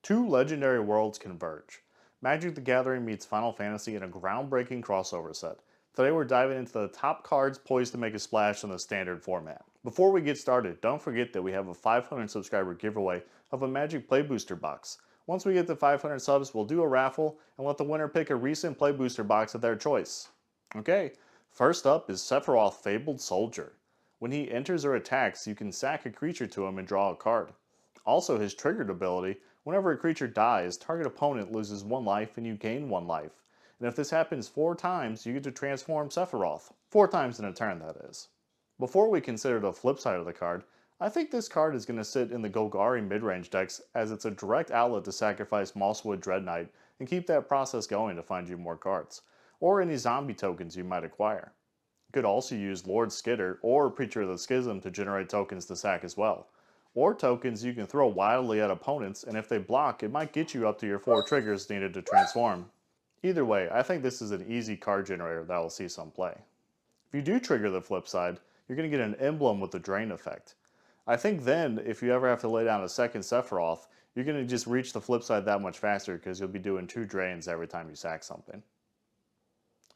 Two legendary worlds converge. Magic the Gathering meets Final Fantasy in a groundbreaking crossover set. Today we're diving into the top cards poised to make a splash in the standard format. Before we get started, don't forget that we have a 500 subscriber giveaway of a Magic Play Booster box. Once we get to 500 subs, we'll do a raffle and let the winner pick a recent Play Booster box of their choice. Okay, first up is Sephiroth Fabled Soldier. When he enters or attacks, you can sack a creature to him and draw a card. Also, his triggered ability, whenever a creature dies, target opponent loses 1 life and you gain 1 life. And if this happens 4 times, you get to transform Sephiroth. 4 times in a turn, that is. Before we consider the flip side of the card, I think this card is going to sit in the Golgari midrange decks as it's a direct outlet to sacrifice Mosswood Dread Knight and keep that process going to find you more cards, or any zombie tokens you might acquire. You could also use Lord Skitter or Preacher of the Schism to generate tokens to sack as well, or tokens you can throw wildly at opponents, and if they block, it might get you up to your 4 triggers needed to transform. Either way, I think this is an easy card generator that will see some play. If you do trigger the flip side, you're going to get an emblem with the drain effect. I think then, if you ever have to lay down a second Sephiroth, you're going to just reach the flip side that much faster because you'll be doing 2 drains every time you sack something.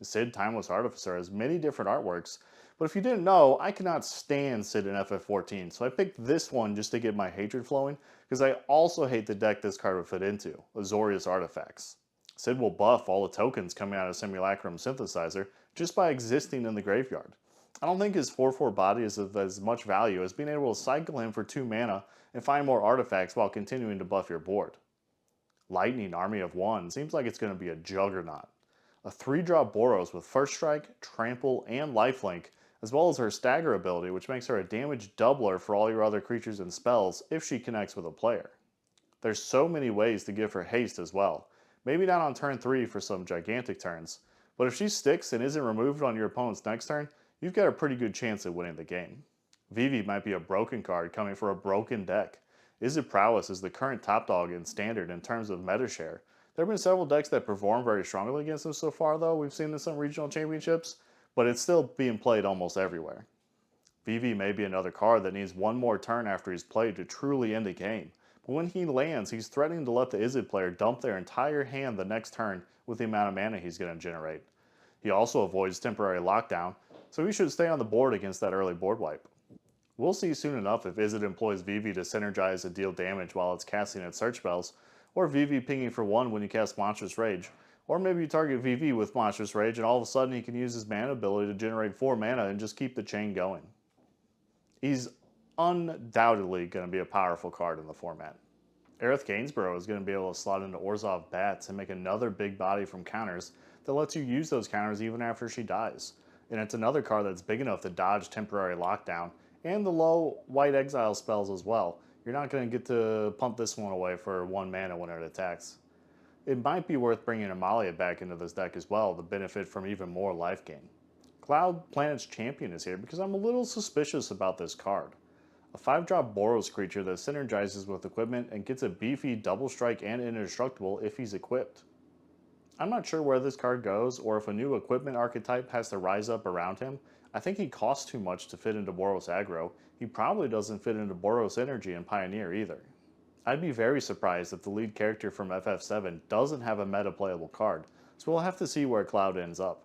Sid Timeless Artificer has many different artworks, but if you didn't know, I cannot stand Sid in FF14, so I picked this one just to get my hatred flowing, because I also hate the deck this card would fit into, Azorius Artifacts. Sid will buff all the tokens coming out of Simulacrum Synthesizer just by existing in the graveyard. I don't think his 4/4 body is of as much value as being able to cycle him for 2 mana and find more artifacts while continuing to buff your board. Lightning Army of One seems like it's going to be a juggernaut. A 3-drop Boros with First Strike, Trample, and Lifelink, as well as her Stagger ability, which makes her a damage doubler for all your other creatures and spells if she connects with a player. There's so many ways to give her haste as well. Maybe not on turn 3 for some gigantic turns, but if she sticks and isn't removed on your opponent's next turn, you've got a pretty good chance at winning the game. Vivi might be a broken card coming for a broken deck. Izzet Prowess is the current top dog in Standard in terms of meta share. There have been several decks that perform very strongly against him so far though, we've seen in some regional championships, but it's still being played almost everywhere. Vivi may be another card that needs 1 more turn after he's played to truly end the game, but when he lands, he's threatening to let the Izzet player dump their entire hand the next turn with the amount of mana he's going to generate. He also avoids temporary lockdown, so he should stay on the board against that early board wipe. We'll see soon enough if Izzet employs Vivi to synergize and deal damage while it's casting its search spells, or Vivi pinging for 1 when you cast Monstrous Rage, or maybe you target Vivi with Monstrous Rage and all of a sudden he can use his mana ability to generate 4 mana and just keep the chain going. He's undoubtedly going to be a powerful card in the format. Aerith Gainsborough is going to be able to slot into Orzhov Bats and make another big body from counters that lets you use those counters even after she dies. And it's another card that's big enough to dodge temporary lockdown and the low white exile spells as well. You're not going to get to pump this one away for 1 mana when it attacks. It might be worth bringing Amalia back into this deck as well to benefit from even more life gain. Cloud Planet's Champion is here because I'm a little suspicious about this card. A 5-drop Boros creature that synergizes with equipment and gets a beefy double strike and indestructible if he's equipped. I'm not sure where this card goes or if a new equipment archetype has to rise up around him. I think he costs too much to fit into Boros aggro. He probably doesn't fit into Boros energy and Pioneer either. I'd be very surprised if the lead character from FF7 doesn't have a meta playable card, so we'll have to see where Cloud ends up.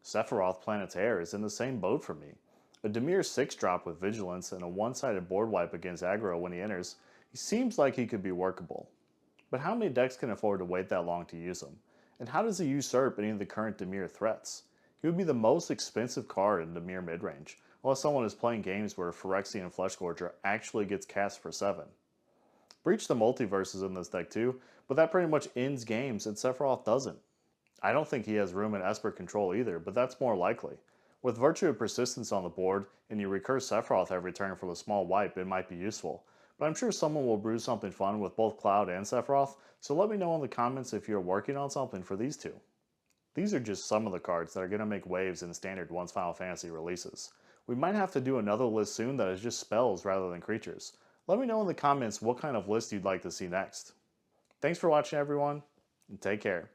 Sephiroth Planet's Heir is in the same boat for me. A Dimir 6-drop with Vigilance and a one-sided board wipe against aggro when he enters, he seems like he could be workable. But how many decks can afford to wait that long to use him? And how does he usurp any of the current Dimir threats? He would be the most expensive card in Dimir midrange, unless someone is playing games where Phyrexian Fleshgorger actually gets cast for 7. Breach the Multiverse is in this deck too, but that pretty much ends games and Sephiroth doesn't. I don't think he has room in Esper control either, but that's more likely. With Virtue of Persistence on the board, and you recurse Sephiroth every turn for the small wipe, it might be useful. But I'm sure someone will brew something fun with both Cloud and Sephiroth, so let me know in the comments if you're working on something for these two. These are just some of the cards that are going to make waves in Standard once Final Fantasy releases. We might have to do another list soon that is just spells rather than creatures. Let me know in the comments what kind of list you'd like to see next. Thanks for watching everyone, and take care.